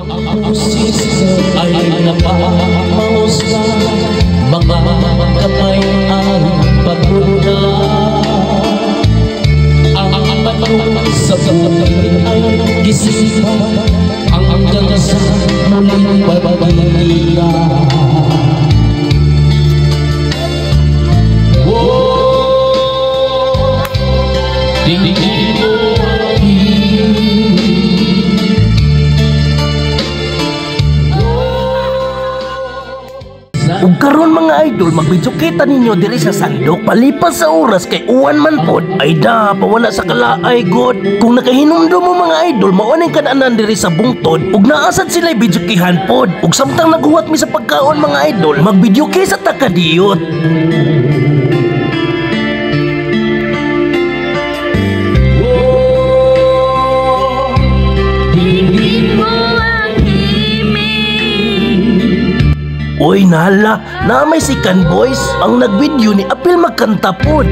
Ang pusis ay napamausga, mga kamay ay pagmula. Ang bato sa gabi ay gisipan, hanggang sa muling pagbabalita. Ug karon mga idol, magbitsukita ninyo diri sa sandok. Palipas sa oras kay uwan man pod, ay da pawala sa kalaay god. Kung nakahinumdum mo mga idol, mao ning kananan diri sa bungtod ug naasad sila bidyokihan pod. Ug samtang naghuwat mi sa pagkaon mga idol, magbidyoki sa takadiyot. Uy, nala, na may sikan boys. Ang nagvideo ni apil magkanta pod.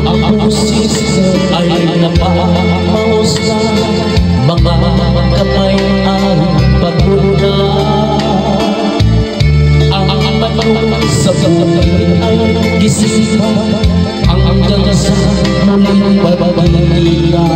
Ang pusis ay napamausga, mga kamay ay pagmula. Ang bato sa gabi ay gisipan, hanggang sa muling pagbabalita.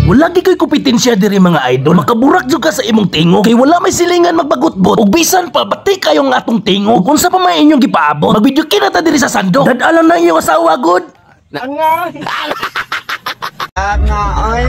Wala gi ko'y kompetensya diri mga idol. Makaburak jud ka sa imong tingog. Kay wala may silingan magbagot-bot. Ug bisan pa bati kayo nga atong tingog. Kung sa pa may inyong gipaabot, magbidyo kita ta diri sa sandok. Dadalan na inyong asawa god. Nga. Nga, oy.